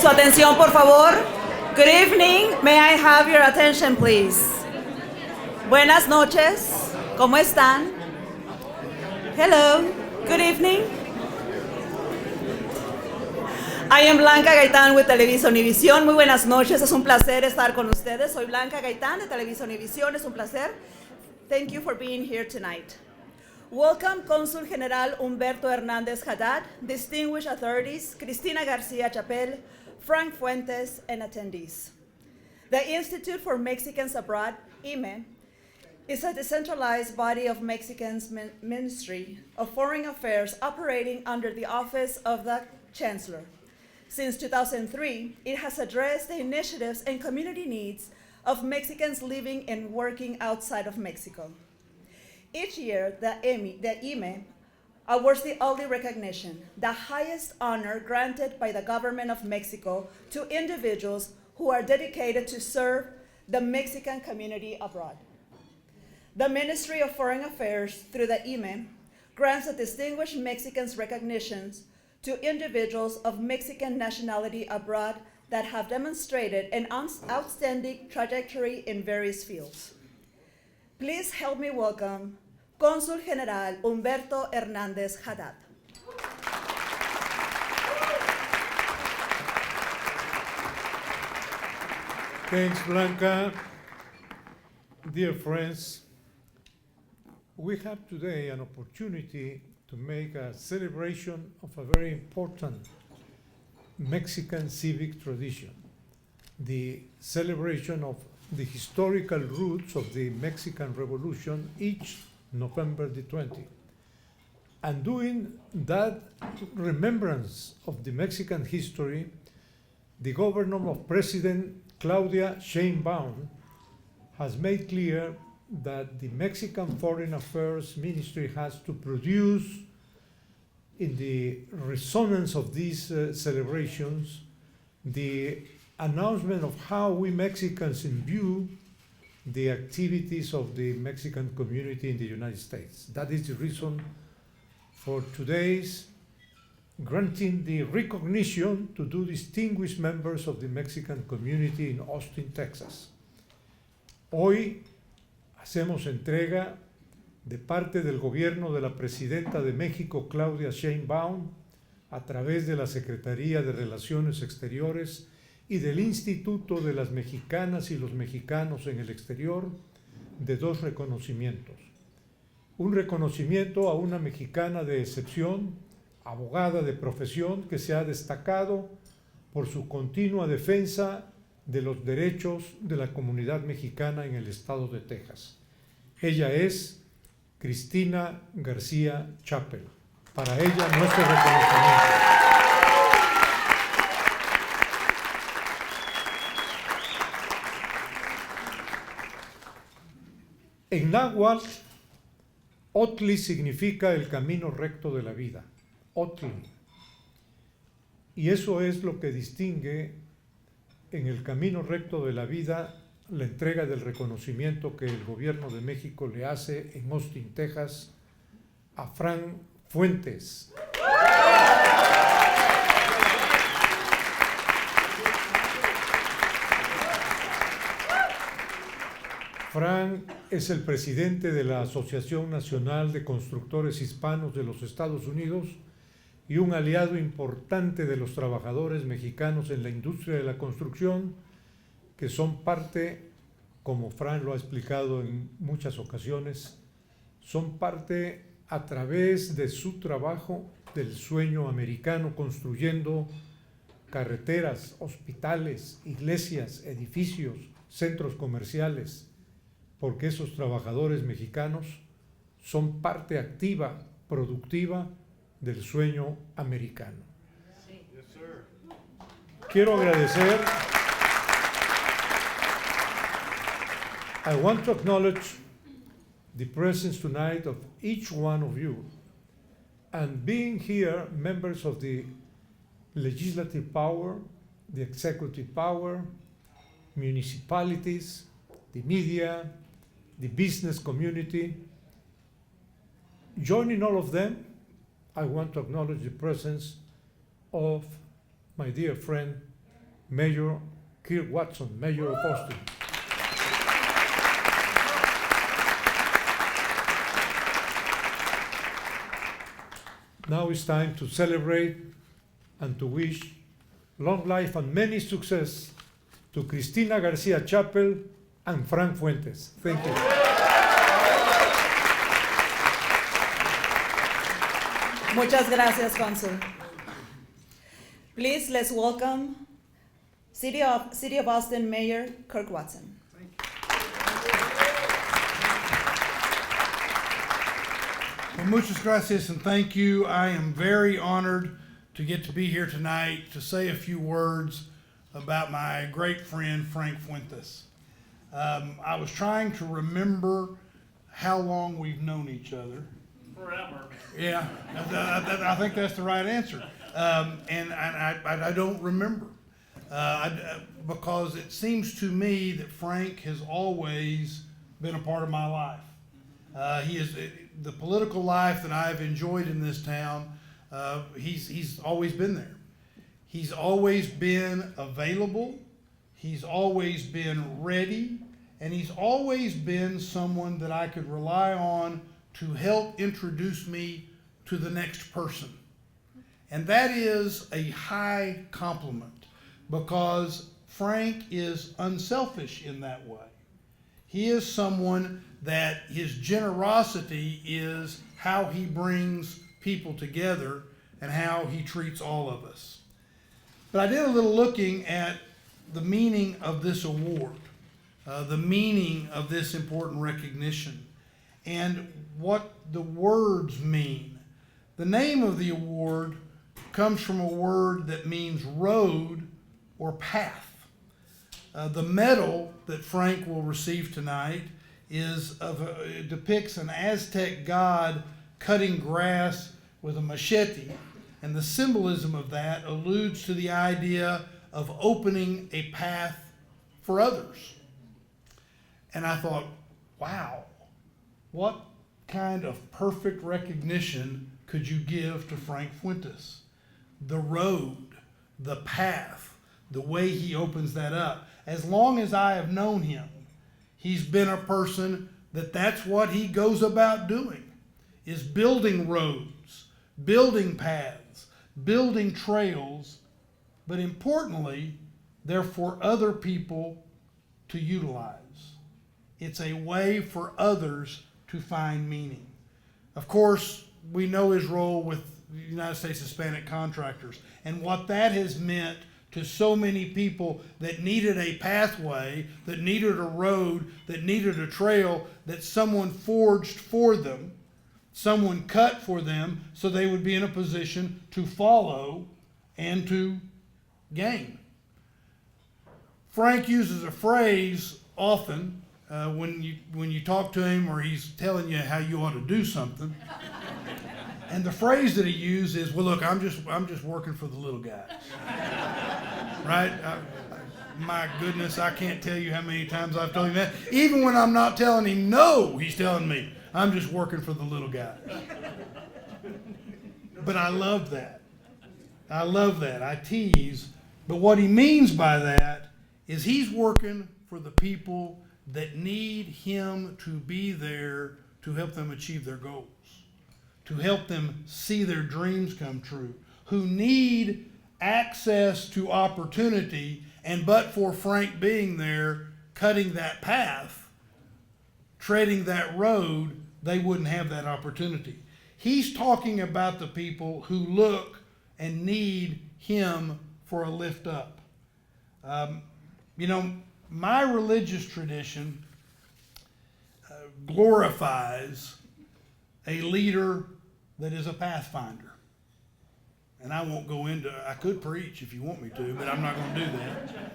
Su atención, por favor. Good evening. May I have your attention, please? Buenas noches. ¿Cómo están? Hello. Good evening. I am Blanca Gaitán with Televisa Univisión. Muy buenas noches. Es un placer estar con ustedes. Soy Blanca Gaitán de Televisa Univisión. Es un placer. Thank you for being here tonight. Welcome, Consul General Humberto Hernández Haddad, distinguished authorities, Cristina Garcia Chapel, Frank Fuentes, and attendees. The Institute for Mexicans Abroad, IMME, is a decentralized body of Mexicans Ministry of Foreign Affairs operating under the Office of the Chancellor. Since 2003, it has addressed the initiatives and community needs of Mexicans living and working outside of Mexico. Each year, the IMME awards the OHTLI recognition, the highest honor granted by the government of Mexico to individuals who are dedicated to serve the Mexican community abroad. The Ministry of Foreign Affairs, through the IMME, grants the Distinguished Mexicans recognitions to individuals of Mexican nationality abroad that have demonstrated an outstanding trajectory in various fields. Please help me welcome Consul General Humberto Hernández Haddad. Thanks, Blanca. Dear friends, we have today an opportunity to make a celebration of a very important Mexican civic tradition, the celebration of the historical roots of the Mexican Revolution each November the 20th. And doing that remembrance of the Mexican history, the governor of President Claudia Sheinbaum has made clear that the Mexican Foreign Affairs Ministry has to produce, in the resonance of these celebrations, the announcement of how we Mexicans imbue the activities of the Mexican community in the United States. That is the reason for today's granting the recognition to two distinguished members of the Mexican community in Austin, Texas. Hoy hacemos entrega de parte del gobierno de la presidenta de México, Claudia Sheinbaum, a través de la Secretaría de Relaciones Exteriores y del Instituto de las Mexicanas y los Mexicanos en el Exterior, de dos reconocimientos. Un reconocimiento a una mexicana de excepción, abogada de profesión, que se ha destacado por su continua defensa de los derechos de la comunidad mexicana en el estado de Texas. Ella es Cristina García Chapel. Para ella, nuestro reconocimiento. En náhuatl, OHTLI significa el camino recto de la vida, OHTLI. Y eso es lo que distingue en el camino recto de la vida la entrega del reconocimiento que el gobierno de México le hace en Austin, Texas, a Frank Fuentes. Frank es el presidente de la Asociación Nacional de Constructores Hispanos de los Estados Unidos y un aliado importante de los trabajadores mexicanos en la industria de la construcción, que son parte, como Frank lo ha explicado en muchas ocasiones, son parte a través de su trabajo del sueño americano, construyendo carreteras, hospitales, iglesias, edificios, centros comerciales, porque esos trabajadores mexicanos son parte activa, productiva del sueño americano. Quiero agradecer. I want to acknowledge the presence tonight of each one of you, and being here members of the legislative power, the executive power, municipalities, the media, the business community. Joining all of them, I want to acknowledge the presence of my dear friend Mayor Kirk Watson, Mayor of Austin. Now it's time to celebrate and to wish long life and many success to Cristina Garcia Chappell and Frank Fuentes. Thank you. Muchas gracias, Consul. Please, let's welcome City of Austin Mayor Kirk Watson. Well, muchas gracias and thank you. I am very honored to get to be here tonight to say a few words about my great friend Frank Fuentes. I was trying to remember how long we've known each other. Forever. Yeah, I think that's the right answer. And I don't remember because it seems to me that Frank has always been a part of my life. He is the political life that I've enjoyed in this town. He's always been there. He's always been available. He's always been ready, and he's always been someone that I could rely on to help introduce me to the next person. And that is a high compliment because Frank is unselfish in that way. He is someone that his generosity is how he brings people together and how he treats all of us. But I did a little looking at the meaning of this award, the meaning of this important recognition, and what the words mean. The name of the award comes from a word that means road or path. The medal that Frank will receive tonight it depicts an Aztec god cutting grass with a machete, and the symbolism of that alludes to the idea of opening a path for others. And I thought, wow, what kind of perfect recognition could you give to Frank Fuentes? The road, the path, the way he opens that up. As long as I have known him, he's been a person that's what he goes about doing, is building roads, building paths, building trails, but importantly, they're for other people to utilize. It's a way for others to find meaning. Of course, we know his role with the United States Hispanic Contractors and what that has meant to so many people that needed a pathway, that needed a road, that needed a trail that someone forged for them, someone cut for them so they would be in a position to follow and to gain. Frank uses a phrase often when you talk to him or he's telling you how you ought to do something. And the phrase that he used is, well, look, I'm just working for the little guys. Right? My goodness, I can't tell you how many times I've told him that. Even when I'm not telling him no, he's telling me, I'm just working for the little guys. But I love that. I love that. I tease. But what he means by that is he's working for the people that need him to be there to help them achieve their goals, to help them see their dreams come true, who need access to opportunity, and but for Frank being there, cutting that path, treading that road, they wouldn't have that opportunity. He's talking about the people who look and need him for a lift up. My religious tradition glorifies a leader that is a pathfinder. And I won't go into, I could preach if you want me to, but I'm not going to do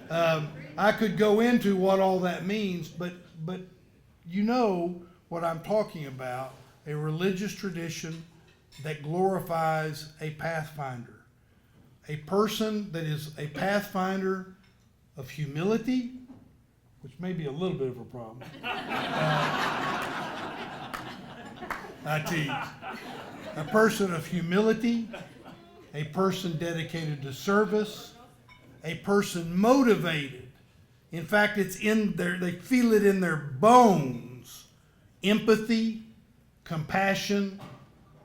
that. I could go into what all that means, but you know what I'm talking about, a religious tradition that glorifies a pathfinder. A person that is a pathfinder of humility, which may be a little bit of a problem. I tease. A person of humility, a person dedicated to service, a person motivated. In fact, it's in their, they feel it in their bones. Empathy, compassion,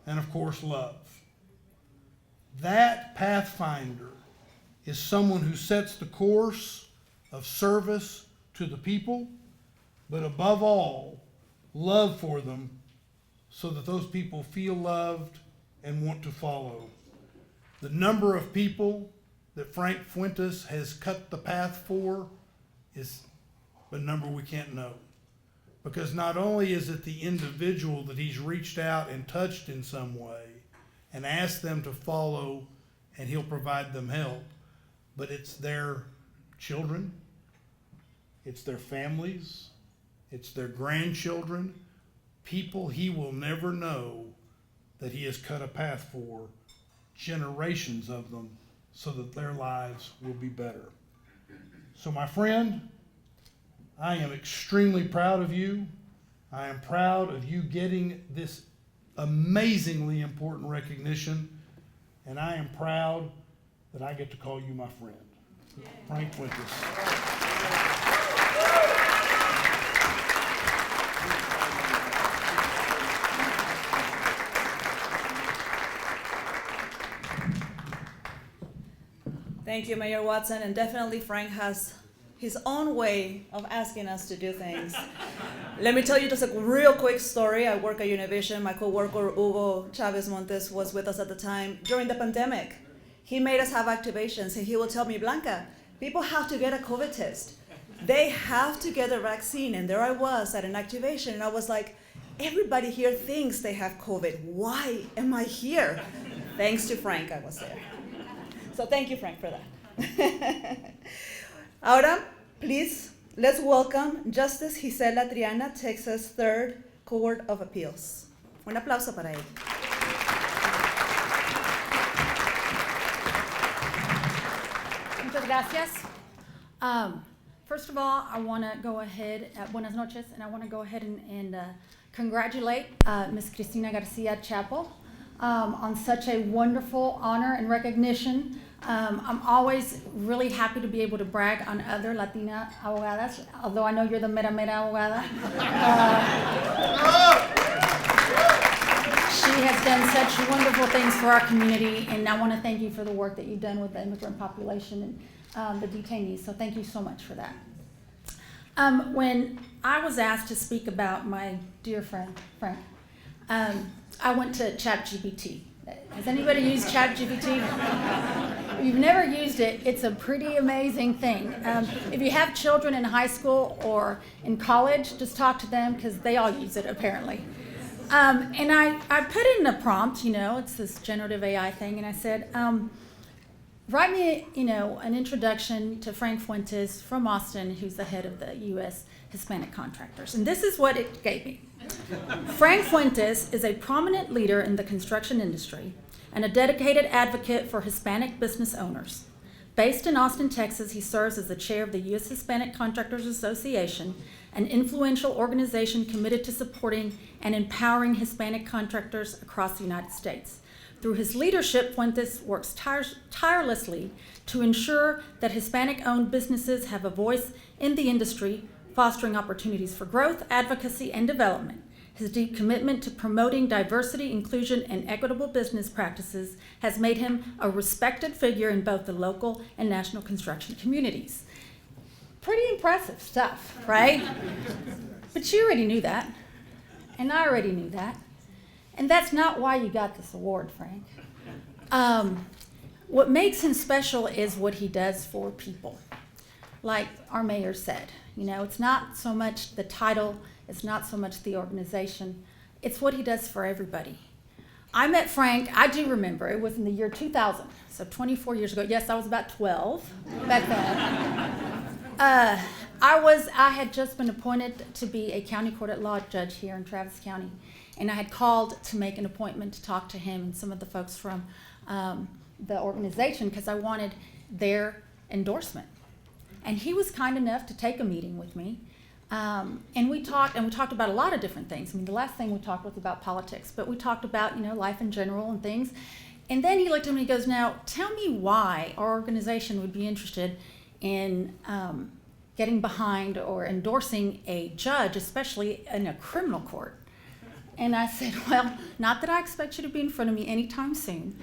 and of course, love. That pathfinder is someone who sets the course of service to the people, but above all, love for them so that those people feel loved and want to follow. The number of people that Frank Fuentes has cut the path for is a number we can't know. Because not only is it the individual that he's reached out and touched in some way and asked them to follow and he'll provide them help, but it's their children, it's their families, it's their grandchildren, people he will never know that he has cut a path for, generations of them, so that their lives will be better. So my friend, I am extremely proud of you. I am proud of you getting this amazingly important recognition, and I am proud that I get to call you my friend. Frank Fuentes. Thank you, Mayor Watson, and definitely Frank has his own way of asking us to do things. Let me tell you just a real quick story. I work at Univision. My coworker, Hugo Chavez Montes, was with us at the time. During the pandemic, he made us have activations, and he will tell me, Blanca, people have to get a COVID test. They have to get a vaccine, and there I was at an activation, and I was like, everybody here thinks they have COVID. Why am I here? Thanks to Frank, I was there. So thank you, Frank, for that. Ahora, please, let's welcome Justice Gisela Triana, Texas 3rd Court of Appeals. Un aplauso para ella. Muchas gracias. First of all, I want to go ahead, buenas noches, and I want to go ahead and congratulate Ms. Cristina Garcia Chapo on such a wonderful honor and recognition. I'm always really happy to be able to brag on other Latina abogadas, although I know you're the mera abogada. She has done such wonderful things for our community, and I want to thank you for the work that you've done with the immigrant population and the detainees, so thank you so much for that. When I was asked to speak about my dear friend, Frank, I went to ChatGPT. Has anybody used ChatGPT? If you've never used it, it's a pretty amazing thing. If you have children in high school or in college, just talk to them because they all use it apparently. And I put in a prompt, it's this generative AI thing, and I said, write me, an introduction to Frank Fuentes from Austin, who's the head of the U.S. Hispanic Contractors. And this is what it gave me. Frank Fuentes is a prominent leader in the construction industry and a dedicated advocate for Hispanic business owners. Based in Austin, Texas, he serves as the chair of the U.S. Hispanic Contractors Association, an influential organization committed to supporting and empowering Hispanic contractors across the United States. Through his leadership, Fuentes works tirelessly to ensure that Hispanic-owned businesses have a voice in the industry, fostering opportunities for growth, advocacy, and development. His deep commitment to promoting diversity, inclusion, and equitable business practices has made him a respected figure in both the local and national construction communities. Pretty impressive stuff, right? But you already knew that, and I already knew that. And that's not why you got this award, Frank. What makes him special is what he does for people. Like our mayor said, it's not so much the title, it's not so much the organization, it's what he does for everybody. I met Frank, I do remember, it was in the year 2000, so 24 years ago. Yes, I was about 12 back then. I had just been appointed to be a county court at law judge here in Travis County, and I had called to make an appointment to talk to him and some of the folks from the organization because I wanted their endorsement. And he was kind enough to take a meeting with me, and we talked about a lot of different things. I mean, the last thing we talked was about politics, but we talked about life in general and things. And then he looked at me and he goes, now tell me why our organization would be interested in getting behind or endorsing a judge, especially in a criminal court. And I said, well, not that I expect you to be in front of me anytime soon,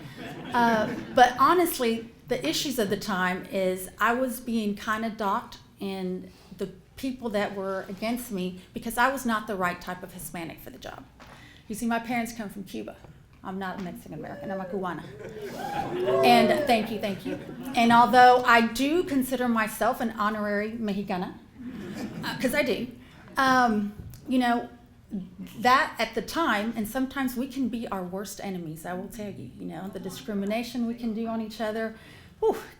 but honestly, the issues of the time is I was being kind of docked, and the people that were against me because I was not the right type of Hispanic for the job. You see, my parents come from Cuba. I'm not a Mexican American, I'm a Cubana. And thank you. And although I do consider myself an honorary Mexicana, because I do, you know, that at the time, and sometimes we can be our worst enemies, I will tell you, you know, the discrimination we can do on each other,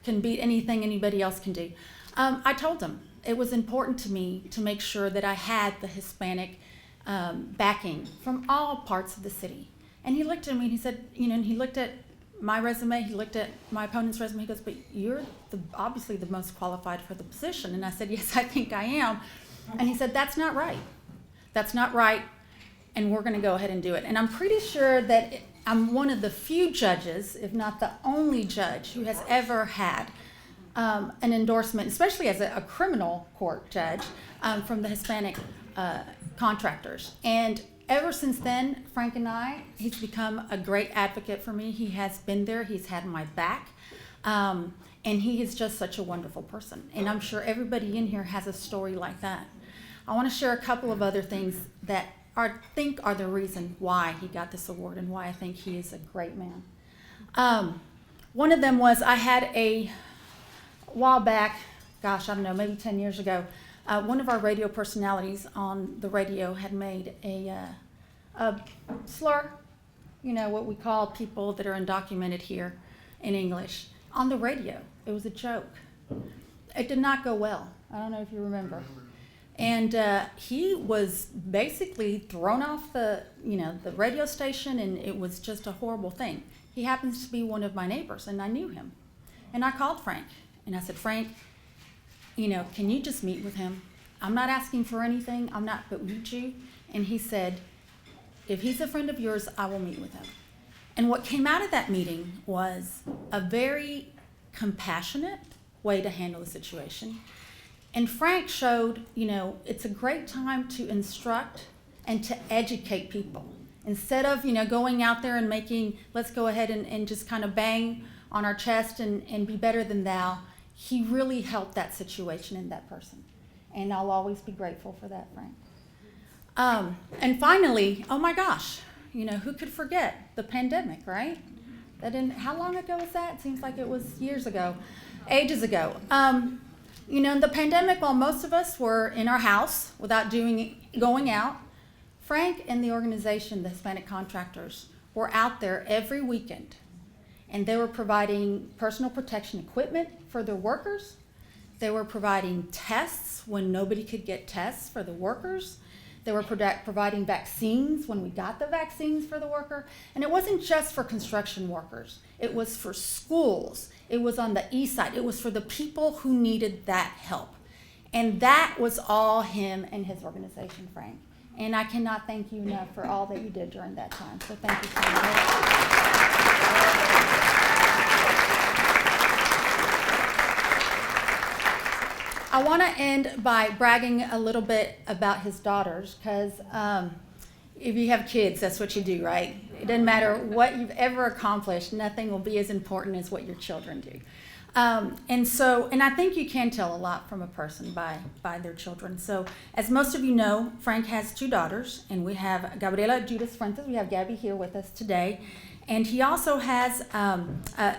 can beat anything anybody else can do. I told them it was important to me to make sure that I had the Hispanic backing from all parts of the city. And he looked at me and he said, you know, and he looked at my resume, he looked at my opponent's resume, he goes, but you're obviously the most qualified for the position. And I said, yes, I think I am. And he said, that's not right. That's not right, and we're going to go ahead and do it. And I'm pretty sure that I'm one of the few judges, if not the only judge, who has ever had an endorsement, especially as a criminal court judge, from the Hispanic contractors. And ever since then, Frank and he's become a great advocate for me. He has been there. He's had my back. And he is just such a wonderful person. And I'm sure everybody in here has a story like that. I want to share a couple of other things that I think are the reason why he got this award and why I think he is a great man. One of them was I had a while back, gosh, I don't know, maybe 10 years ago, one of our radio personalities on the radio had made a slur, you know, what we call people that are undocumented here in English, on the radio. It was a joke. It did not go well. I don't know if you remember. And he was basically thrown off the radio station, and it was just a horrible thing. He happens to be one of my neighbors, and I knew him. And I called Frank, and I said, Frank, you know, can you just meet with him? I'm not asking for anything, but would you? And he said, if he's a friend of yours, I will meet with him. And what came out of that meeting was a very compassionate way to handle the situation. And Frank showed, you know, it's a great time to instruct and to educate people. Instead of, you know, going out there and let's go ahead and just kind of bang on our chest and be better than thou, he really helped that situation and that person. And I'll always be grateful for that, Frank. And finally, oh my gosh, you know, who could forget the pandemic, right? How long ago was that? It seems like it was years ago, ages ago. You know, in the pandemic, while most of us were in our house without going out, Frank and the organization, the Hispanic Contractors, were out there every weekend. And they were providing personal protection equipment for their workers. They were providing tests when nobody could get tests for the workers. They were providing vaccines when we got the vaccines for the worker. And it wasn't just for construction workers. It was for schools. It was on the east side. It was for the people who needed that help. And that was all him and his organization, Frank. And I cannot thank you enough for all that you did during that time. So thank you so much. I want to end by bragging a little bit about his daughters, because if you have kids, that's what you do, right? It doesn't matter what you've ever accomplished, nothing will be as important as what your children do. And I think you can tell a lot from a person by their children. So as most of you know, Frank has two daughters, and we have Gabriela Judas Fuentes. We have Gabby here with us today. And he also has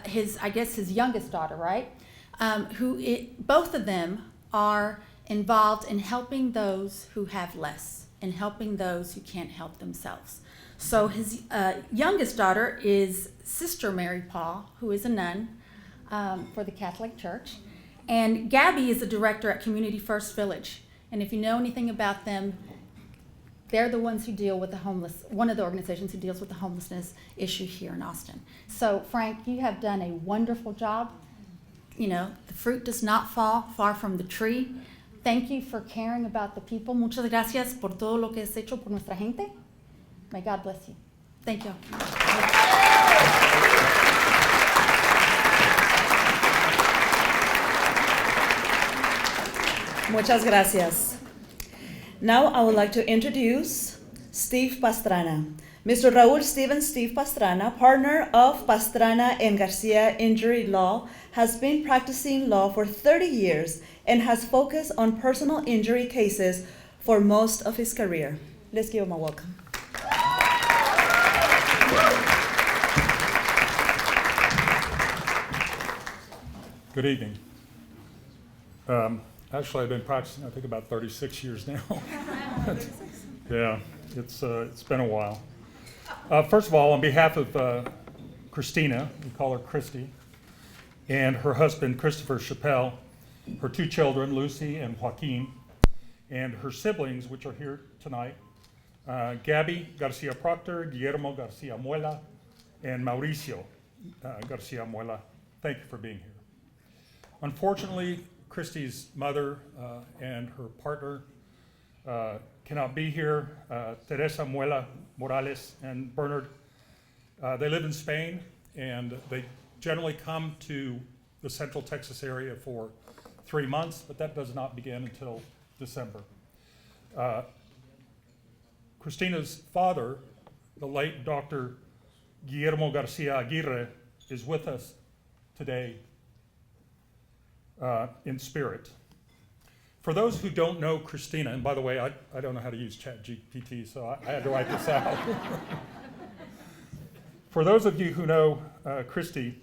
his youngest daughter, right? Both of them are involved in helping those who have less and helping those who can't help themselves. So his youngest daughter is Sister Mary Paul, who is a nun for the Catholic Church. And Gabby is the director at Community First Village. And if you know anything about them, they're the ones who deal with the homeless, one of the organizations who deals with the homelessness issue here in Austin. So Frank, you have done a wonderful job. You know, the fruit does not fall far from the tree. Thank you for caring about the people. Muchas gracias por todo lo que has hecho por nuestra gente. May God bless you. Thank you. Muchas gracias. Now I would like to introduce Steve Pastrana. Mr. Raul Steve Pastrana, partner of Pastrana and Garcia Injury Law, has been practicing law for 30 years and has focused on personal injury cases for most of his career. Let's give him a welcome. Good evening. Actually, I've been practicing, I think, about 36 years now. Yeah, it's been a while. First of all, on behalf of Christina, we call her Christy, and her husband, Christopher Chappelle, her two children, Lucy and Joaquin, and her siblings, which are here tonight, Gabby Garcia Proctor, Guillermo Garcia Muela, and Mauricio Garcia Muela. Thank you for being here. Unfortunately, Christy's mother and her partner cannot be here. Teresa Muela Morales and Bernard, they live in Spain, and they generally come to the Central Texas area for 3 months, but that does not begin until December. Christina's father, the late Dr. Guillermo Garcia Aguirre, is with us today in spirit. For those who don't know Christina, and by the way, I don't know how to use ChatGPT, so I had to write this out. For those of you who know Christy,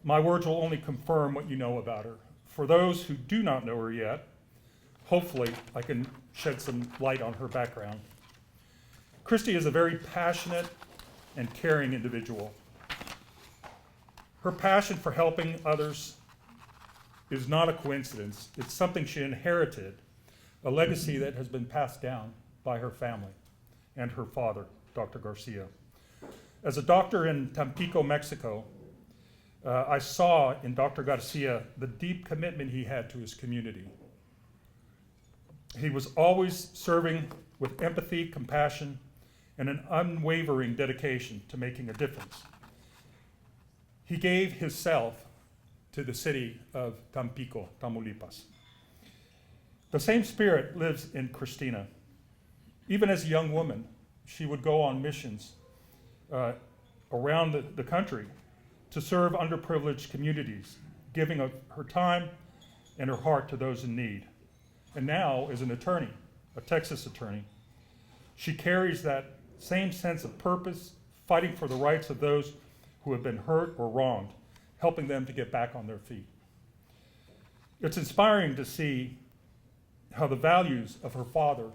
my words will only confirm what you know about her. For those who do not know her yet, hopefully I can shed some light on her background. Christy is a very passionate and caring individual. Her passion for helping others is not a coincidence. It's something she inherited, a legacy that has been passed down by her family and her father, Dr. Garcia. As a doctor in Tampico, Mexico, I saw in Dr. Garcia the deep commitment he had to his community. He was always serving with empathy, compassion, and an unwavering dedication to making a difference. He gave himself to the city of Tampico, Tamaulipas. The same spirit lives in Christina. Even as a young woman, she would go on missions around the country to serve underprivileged communities, giving of her time and her heart to those in need. And now, as an attorney, a Texas attorney, she carries that same sense of purpose, fighting for the rights of those who have been hurt or wronged, helping them to get back on their feet. It's inspiring to see how the values of her father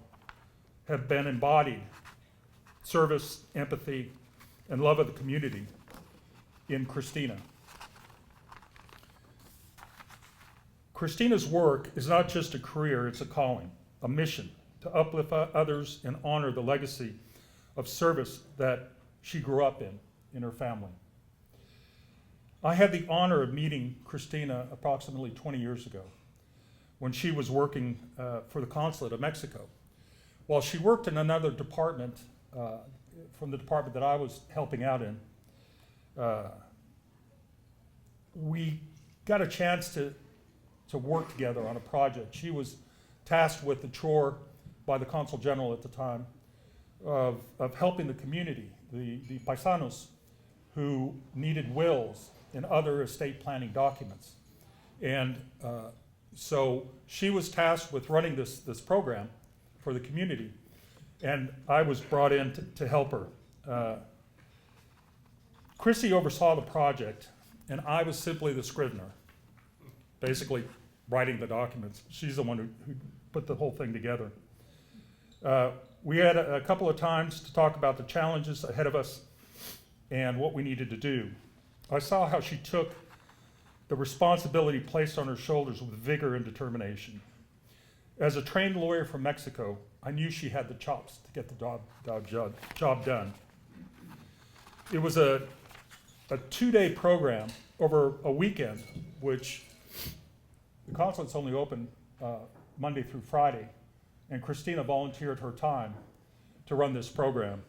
have been embodied: service, empathy, and love of the community in Christina. Christina's work is not just a career, it's a calling, a mission to uplift others and honor the legacy of service that she grew up in her family. I had the honor of meeting Christina approximately 20 years ago when she was working for the Consulate of Mexico. While she worked in another department, from the department that I was helping out in, we got a chance to work together on a project. She was tasked with the chore by the Consul General at the time of helping the community, the paisanos who needed wills and other estate planning documents. And so she was tasked with running this program for the community, and I was brought in to help her. Christy oversaw the project, and I was simply the scrivener, basically writing the documents. She's the one who put the whole thing together. We had a couple of times to talk about the challenges ahead of us and what we needed to do. I saw how she took the responsibility placed on her shoulders with vigor and determination. As a trained lawyer from Mexico, I knew she had the chops to get the job done. It was a 2-day program over a weekend, which the consulate's only open Monday through Friday, and Christina volunteered her time to run this program.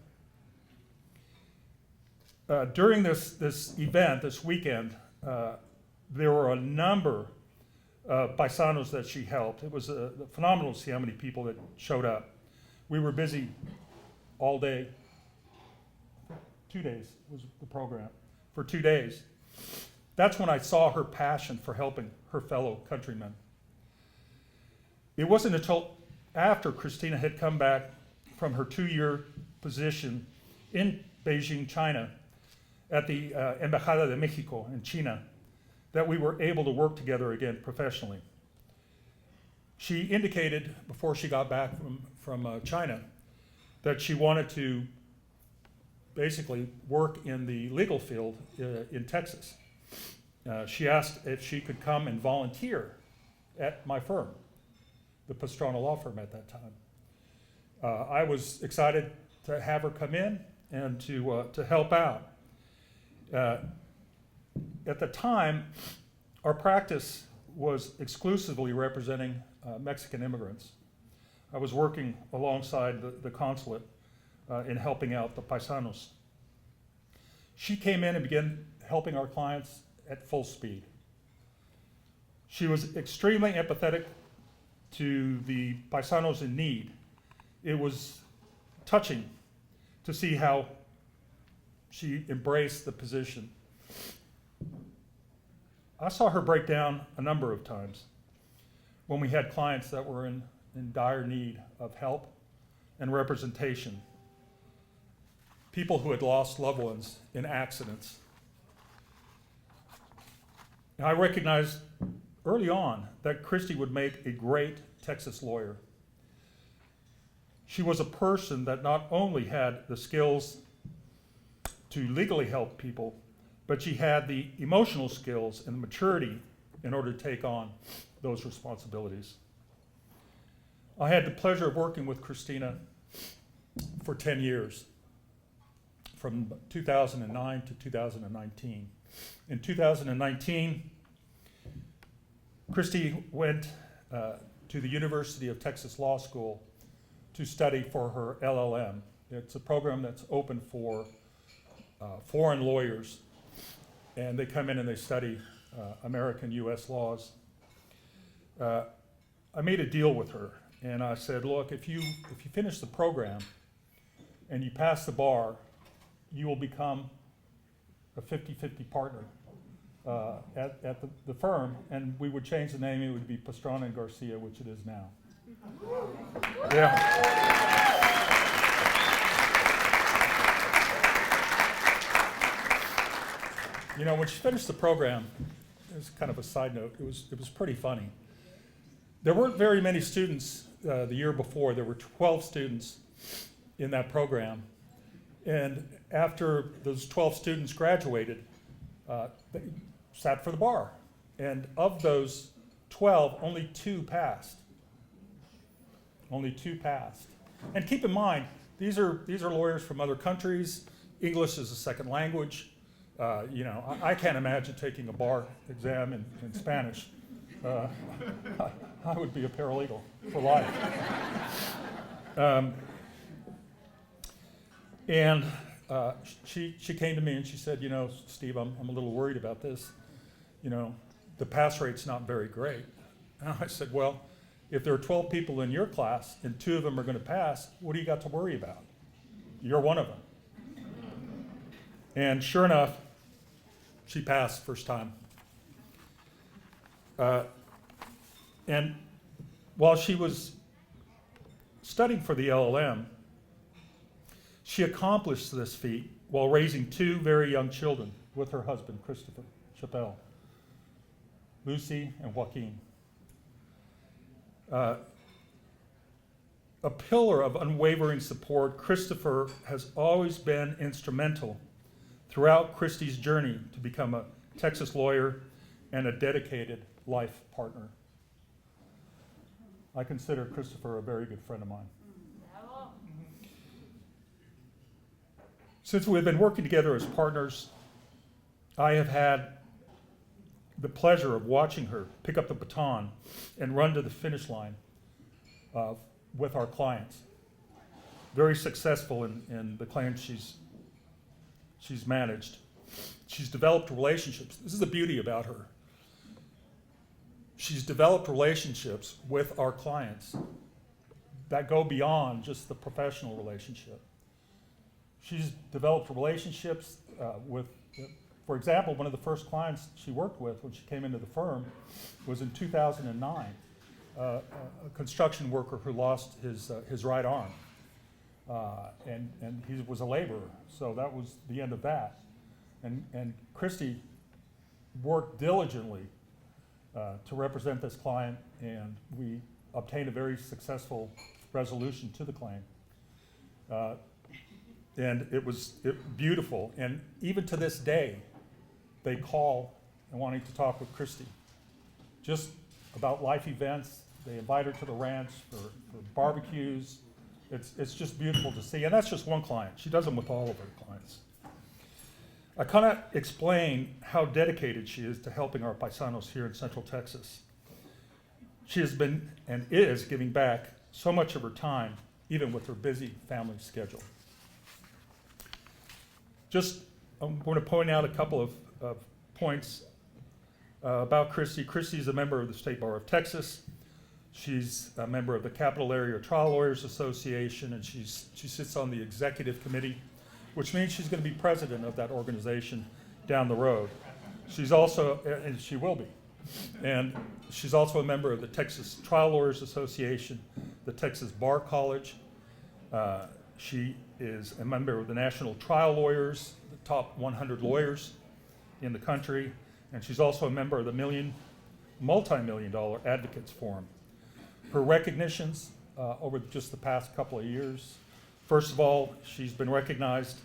During this event, this weekend, there were a number paisanos that she helped. It was phenomenal to see how many people that showed up. We were busy all day. 2 days was the program, for 2 days. That's when I saw her passion for helping her fellow countrymen. It wasn't until after Christina had come back from her 2-year position in Beijing, China, at the Embajada de Mexico in China, that we were able to work together again professionally. She indicated before she got back from China that she wanted to basically work in the legal field in Texas. She asked if she could come and volunteer at my firm, the Pastrana Law Firm at that time. I was excited to have her come in and to help out. At the time, our practice was exclusively representing Mexican immigrants. I was working alongside the consulate in helping out the paisanos. She came in and began helping our clients at full speed. She was extremely empathetic to the paisanos in need. It was touching to see how she embraced the position. I saw her break down a number of times when we had clients that were in dire need of help and representation. People who had lost loved ones in accidents. And I recognized early on that Christy would make a great Texas lawyer. She was a person that not only had the skills to legally help people, but she had the emotional skills and the maturity in order to take on those responsibilities. I had the pleasure of working with Christina for 10 years, from 2009 to 2019. In 2019, Christy went to the University of Texas Law School to study for her LLM. It's a program that's open for foreign lawyers, and they come in and they study American U.S. laws. I made a deal with her, and I said, look, if you finish the program and you pass the bar, you will become a 50-50 partner at the firm, and we would change the name. It would be Pastrana and Garcia, which it is now. Yeah. You know, when she finished the program, as kind of a side note, it was pretty funny. There weren't very many students the year before. There were 12 students in that program. And after those 12 students graduated, they sat for the bar. And of those 12, only 2 passed. Only 2 passed. And keep in mind, these are lawyers from other countries. English is a second language. You know, I can't imagine taking a bar exam in Spanish. I would be a paralegal for life. And she came to me and she said, you know, Steve, I'm a little worried about this. You know, the pass rate's not very great. And I said, well, if there are 12 people in your class and 2 of them are going to pass, what do you got to worry about? You're one of them. And sure enough, she passed first time. And while she was studying for the LLM, she accomplished this feat while raising 2 very young children with her husband, Christopher Chappelle, Lucy and Joaquin. A pillar of unwavering support, Christopher has always been instrumental throughout Christy's journey to become a Texas lawyer and a dedicated life partner. I consider Christopher a very good friend of mine. Since we've been working together as partners, I have had the pleasure of watching her pick up the baton and run to the finish line with our clients. Very successful in the clients she's managed. She's developed relationships. This is the beauty about her. she's developed relationships with our clients that go beyond just the professional relationship. She's developed relationships with, for example, one of the first clients she worked with when she came into the firm was in 2009, a construction worker who lost his right arm. And he was a laborer, so that was the end of that. And Christy worked diligently to represent this client, and we obtained a very successful resolution to the claim. And it was beautiful, and even to this day, they call and wanting to talk with Christy, just about life events. They invite her to the ranch for barbecues. It's just beautiful to see, and that's just one client. She does them with all of her clients. I cannot explain how dedicated she is to helping our paisanos here in Central Texas. She has been and is giving back so much of her time, even with her busy family schedule. I'm going to point out a couple of points about Christy. Christy is a member of the State Bar of Texas. She's a member of the Capital Area Trial Lawyers Association, and she sits on the executive committee, which means she's going to be president of that organization down the road. She's also, and she will be, and she's also a member of the Texas Trial Lawyers Association, the Texas Bar College. She is a member of the National Trial Lawyers, the top 100 lawyers in the country, and she's also a member of the multi-million-dollar Advocates Forum. Her recognitions over just the past couple of years: first of all, she's been recognized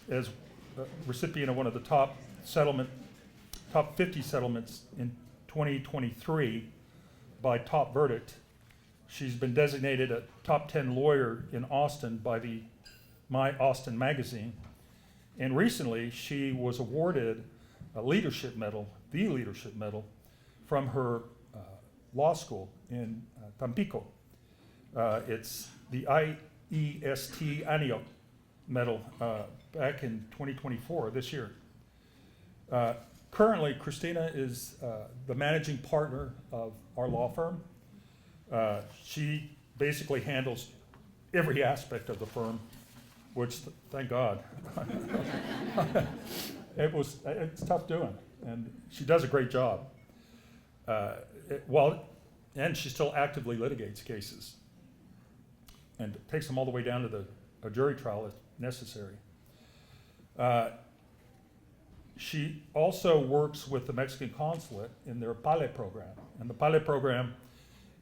as a recipient of one of the top 50 settlements in 2023 by Top Verdict. She's been designated a top 10 lawyer in Austin by the My Austin magazine. And recently, she was awarded a leadership medal, the leadership medal, from her law school in Tampico. It's the IEST Annual Medal back in 2024, this year. Currently, Christina is the managing partner of our law firm. She basically handles every aspect of the firm, which, thank God. It's tough doing, and she does a great job. And she still actively litigates cases and takes them all the way down to a jury trial if necessary. She also works with the Mexican consulate in their PALE program. And the PALE program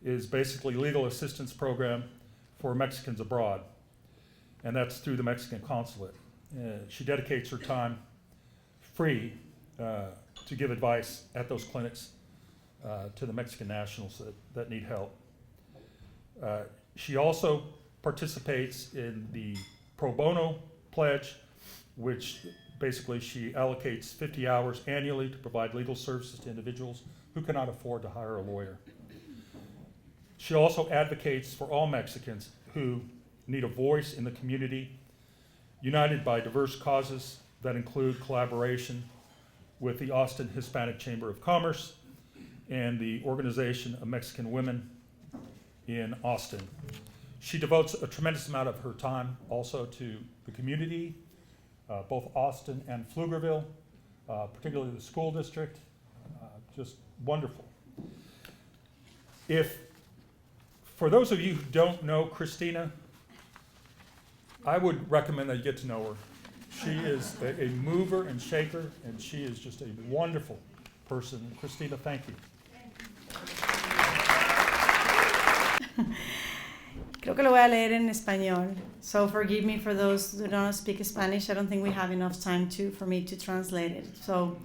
is basically legal assistance program for Mexicans abroad. And that's through the Mexican consulate. She dedicates her time free to give advice at those clinics to the Mexican nationals that need help. She also participates in the pro bono pledge, which basically she allocates 50 hours annually to provide legal services to individuals who cannot afford to hire a lawyer. She also advocates for all Mexicans who need a voice in the community, united by diverse causes that include collaboration with the Austin Hispanic Chamber of Commerce and the Organization of Mexican Women in Austin. She devotes a tremendous amount of her time also to the community, both Austin and Pflugerville, particularly the school district. Just wonderful. For those of you who don't know Christina, I would recommend that you get to know her. She is a mover and shaker, and she is just a wonderful person. Christina, thank you. Creo que lo voy a leer en español. So forgive me for those who don't speak Spanish. I don't think we have enough time for me to translate it. So,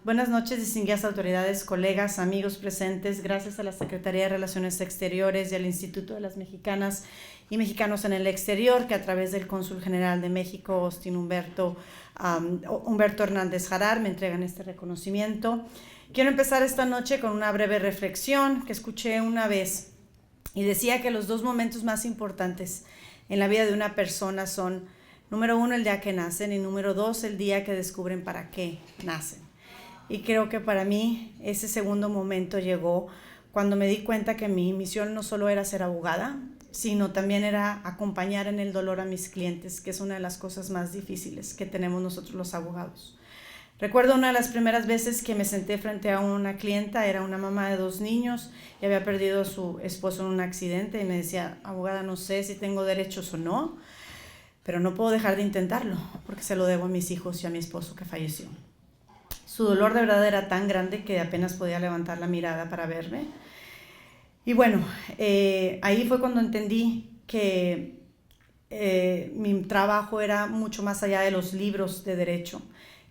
buenas noches, distinguidas autoridades, colegas, amigos presentes. Gracias a la Secretaría de Relaciones Exteriores y al Instituto de las Mexicanas y Mexicanos en el Exterior, que a través del Cónsul General de México, Austin Humberto Hernández Jarar, me entregan este reconocimiento. Quiero empezar esta noche con una breve reflexión que escuché una vez y decía que los dos momentos más importantes en la vida de una persona son, número uno, el día que nacen, y número dos, el día que descubren para qué nacen. Y creo que para mí ese segundo momento llegó cuando me di cuenta que mi misión no solo era ser abogada, sino también era acompañar en el dolor a mis clientes, que es una de las cosas más difíciles que tenemos nosotros los abogados. Recuerdo una de las primeras veces que me senté frente a una clienta, era una mamá de 2 niños y había perdido a su esposo en un accidente y me decía, abogada, no sé si tengo derechos o no, pero no puedo dejar de intentarlo porque se lo debo a mis hijos y a mi esposo que falleció. Su dolor de verdad era tan grande que apenas podía levantar la mirada para verme. Y bueno, ahí fue cuando entendí que mi trabajo era mucho más allá de los libros de derecho,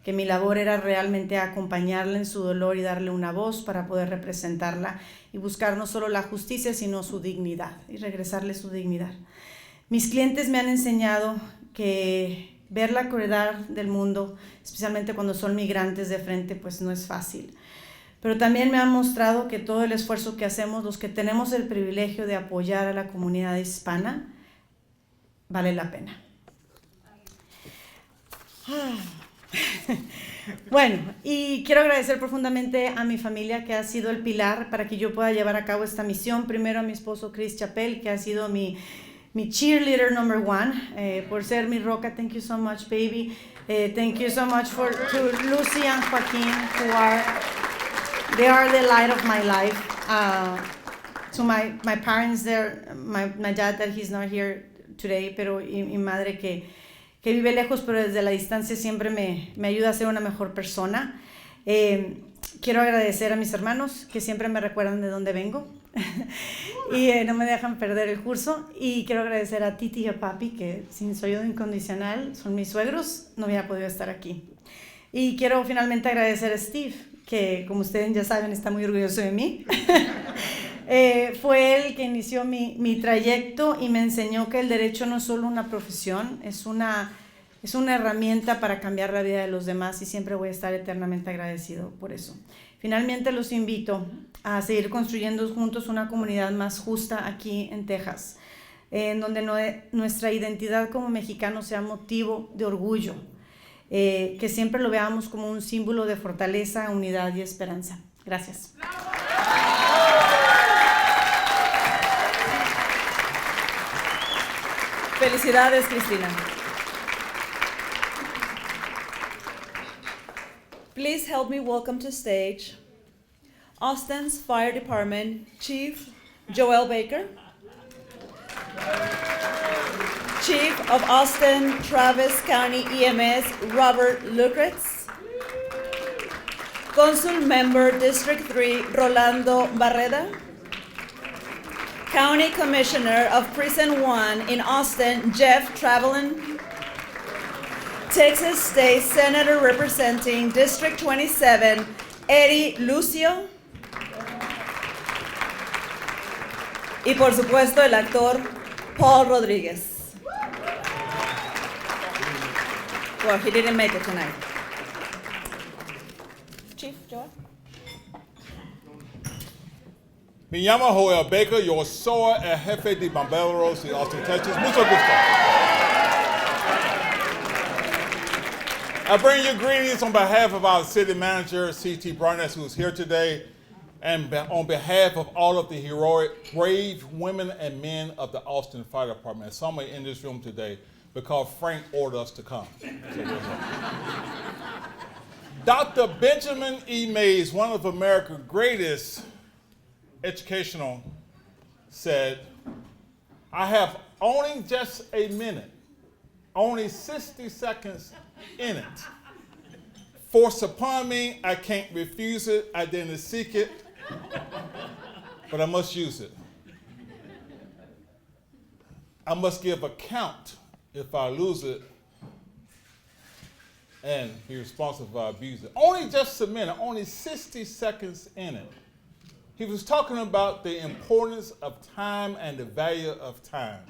que mi labor era realmente acompañarla en su dolor y darle una voz para poder representarla y buscar no solo la justicia, sino su dignidad y regresarle su dignidad. Mis clientes me han enseñado que ver la crueldad del mundo, especialmente cuando son migrantes de frente, pues no es fácil. Pero también me han mostrado que todo el esfuerzo que hacemos, los que tenemos el privilegio de apoyar a la comunidad hispana, vale la pena. Bueno, y quiero agradecer profundamente a mi familia que ha sido el pilar para que yo pueda llevar a cabo esta misión. Primero a mi esposo Chris Chappell, que ha sido mi cheerleader number 1, por ser mi roca. Thank you so much, baby. Thank you so much to Lucy and Joaquin, they are the light of my life. To my parents there, my dad that he's not here today, pero y mi madre que vive lejos, pero desde la distancia siempre me ayuda a ser una mejor persona. Quiero agradecer a mis hermanos que siempre me recuerdan de dónde vengo y no me dejan perder el curso. Y quiero agradecer a Titi y a Papi, que sin su ayuda incondicional, son mis suegros, no hubiera podido estar aquí. Y quiero finalmente agradecer a Steve, que como ustedes ya saben está muy orgulloso de mí. Fue él que inició mi trayecto y me enseñó que el derecho no es solo una profesión, es una herramienta para cambiar la vida de los demás, y siempre voy a estar eternamente agradecido por eso. Finalmente los invito a seguir construyendo juntos una comunidad más justa aquí en Texas, en donde nuestra identidad como mexicanos sea motivo de orgullo, que siempre lo veamos como un símbolo de fortaleza, unidad y esperanza. Gracias. Felicidades, Cristina. Please help me welcome to stage Austin's Fire Department Chief Joel Baker, Chief of Austin Travis County EMS Robert Lucretz, Consul Member District 3 Rolando Barreda, County Commissioner of Precinct 1 in Austin Jeff Travelin, Texas State Senator representing District 27 Eddie Lucio, y por supuesto el actor Paul Rodriguez. Well, he didn't make it tonight. Chief Joel. Me llamo Joel Baker, yo soy el jefe de bomberos de Austin, Texas. Mucho gusto. I bring you greetings on behalf of our city manager, C.T. Barnes, who is here today, and on behalf of all of the heroic, brave women and men of the Austin Fire Department. Some are in this room today because Frank ordered us to come. So Dr. Benjamin E. Mays, one of America's greatest educational, said, I have only just a minute, only 60 seconds in it. Forced upon me, I can't refuse it, I didn't seek it, but I must use it. I must give account if I lose it and be responsible if I abuse it. Only just a minute, only 60 seconds in it. He was talking about the importance of time and the value of time.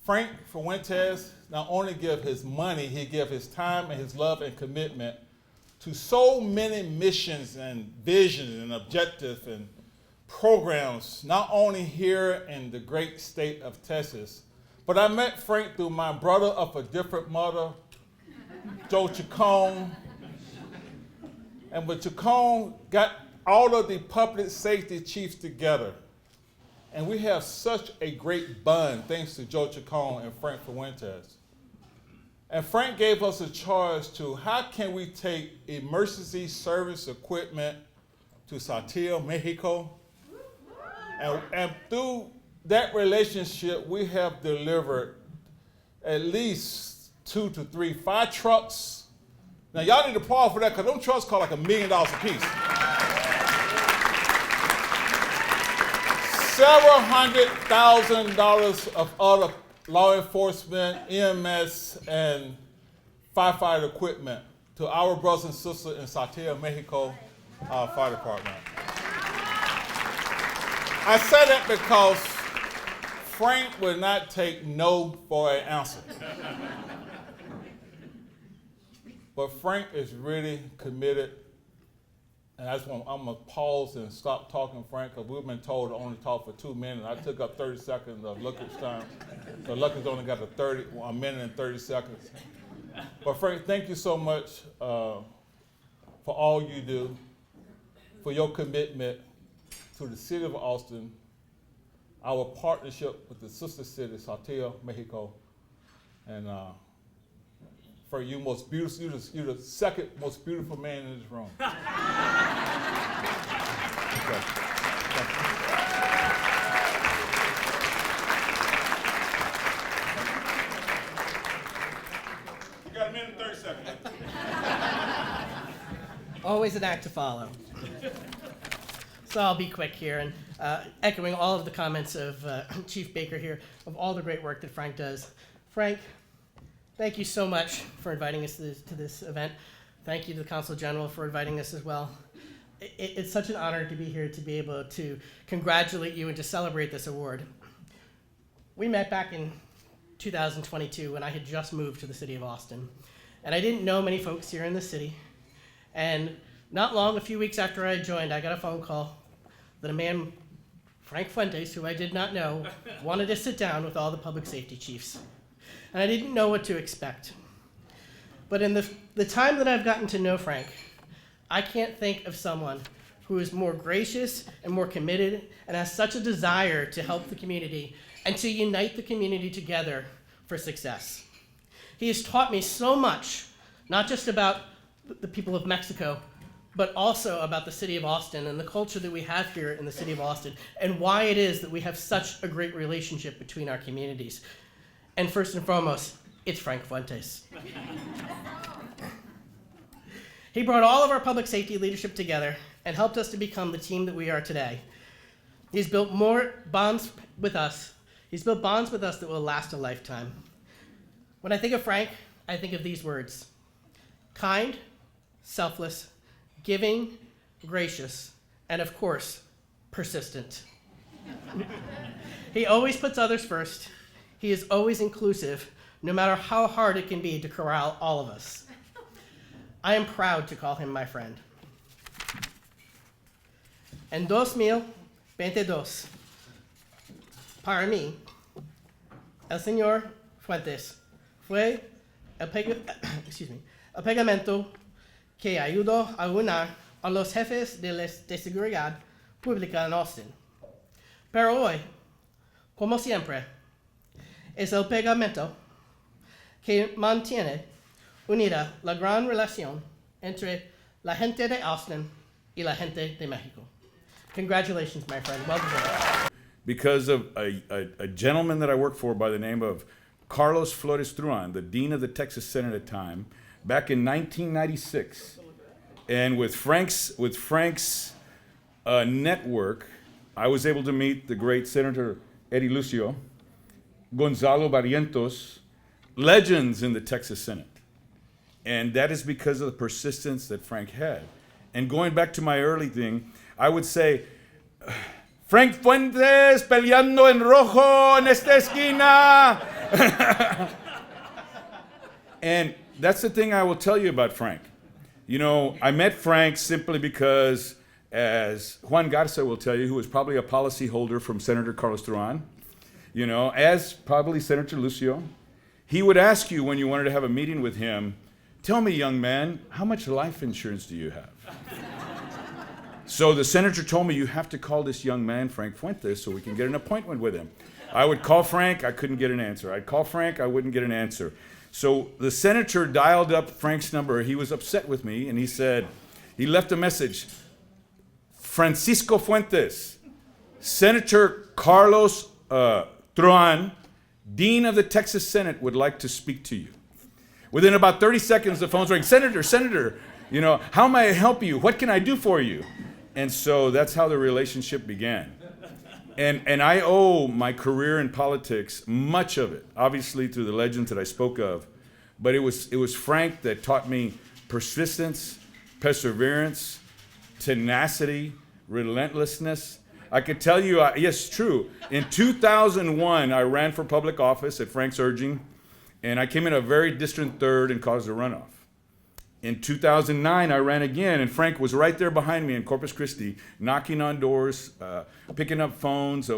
Frank Fuentes not only gave his money, he gave his time and his love and commitment to so many missions and visions and objectives and programs, not only here in the great state of Texas, but I met Frank through my brother of a different mother, Joe Chacon, And but Chacon got all of the public safety chiefs together. And we have such a great bond thanks to Joe Chacon and Frank Fuentes. And Frank gave us a charge to how can we take emergency service equipment to Saltillo, Mexico. And through that relationship, we have delivered at least 2 to 3, 5 trucks. Now y'all need to applaud for that because those trucks cost like $1 million a piece. Several $100,000 of other law enforcement, EMS, and firefighter equipment to our brothers and sisters in Saltillo, Mexico Fire Department. I say that because Frank would not take no for an answer. But Frank is really committed. And I'm gonna pause and stop talking, Frank, because we've been told to only talk for 2 minutes. I took up 30 seconds of Lucas' time. So Lucas only got a minute and 30 seconds. But Frank, thank you so much for all you do, for your commitment to the city of Austin, our partnership with the sister city, Saltillo, Mexico, and for you most beautiful, you're the second most beautiful man in this room. Okay. You got a minute and 30 seconds. Always an act to follow. So I'll be quick here, and echoing all of the comments of Chief Baker here, of all the great work that Frank does. Frank, thank you so much for inviting us to this event. Thank you to the Consul General for inviting us as well. It's such an honor to be here to be able to congratulate you and to celebrate this award. We met back in 2022 when I had just moved to the city of Austin, and I didn't know many folks here in the city. And not long, a few weeks after I joined, I got a phone call that a man, Frank Fuentes, who I did not know, wanted to sit down with all the public safety chiefs. And I didn't know what to expect. But in the time that I've gotten to know Frank, I can't think of someone who is more gracious and more committed and has such a desire to help the community and to unite the community together for success. He has taught me so much, not just about the people of Mexico, but also about the city of Austin and the culture that we have here in the city of Austin and why it is that we have such a great relationship between our communities. And first and foremost, it's Frank Fuentes. He brought all of our public safety leadership together and helped us to become the team that we are today. He's built more bonds with us. He's built bonds with us that will last a lifetime. When I think of Frank, I think of these words: kind, selfless, giving, gracious, and of course, persistent. He always puts others first. He is always inclusive, no matter how hard it can be to corral all of us. I am proud to call him my friend. En 2022, para mí, el señor Fuentes fue el pegamento que ayudó a unir a los jefes de seguridad pública en Austin. Pero hoy, como siempre, es el pegamento que mantiene unida la gran relación entre la gente de Austin y la gente de Mexico. Congratulations, my friend. Well deserved. Because of a gentleman that I worked for by the name of Carlos Flores Truan, the dean of the Texas Senate at the time, back in 1996. And with Frank's network, I was able to meet the great Senator Eddie Lucio, Gonzalo Barrientos, legends in the Texas Senate. And that is because of the persistence that Frank had. And going back to my early thing, I would say, Frank Fuentes peleando en rojo en esta esquina. And that's the thing I will tell you about Frank. You know, I met Frank simply because, as Juan Garza will tell you, who was probably a policy holder from Senator Carlos Truan, you know, as probably Senator Lucio, he would ask you when you wanted to have a meeting with him tell me, young man, how much life insurance do you have? So the senator told me, you have to call this young man, Frank Fuentes, so we can get an appointment with him. I would call Frank, I couldn't get an answer. I'd call Frank, I wouldn't get an answer. So the senator dialed up Frank's number. He was upset with me, and he said, he left a message, Francisco Fuentes, Senator Carlos Truan, Dean of the Texas Senate, would like to speak to you. Within about 30 seconds, the phone's ringing, Senator, you know, how may I help you? What can I do for you? And so that's how the relationship began. And I owe my career in politics, much of it, obviously through the legends that I spoke of, but it was Frank that taught me persistence, perseverance, tenacity, relentlessness. I could tell you, yes, true. In 2001, I ran for public office at Frank's urging, and I came in a very distant third and caused a runoff. In 2009, I ran again, and Frank was right there behind me in Corpus Christi, knocking on doors, picking up phones,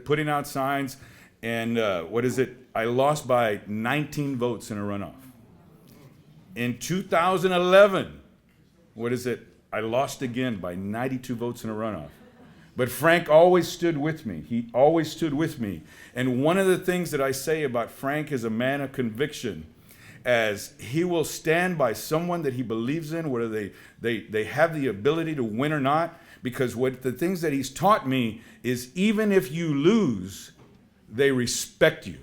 putting out signs, and I lost by 19 votes in a runoff. In 2011, I lost again by 92 votes in a runoff. But Frank always stood with me. He always stood with me. And one of the things that I say about Frank is a man of conviction, as he will stand by someone that he believes in, whether they have the ability to win or not, because what the things that he's taught me is even if you lose, they respect you.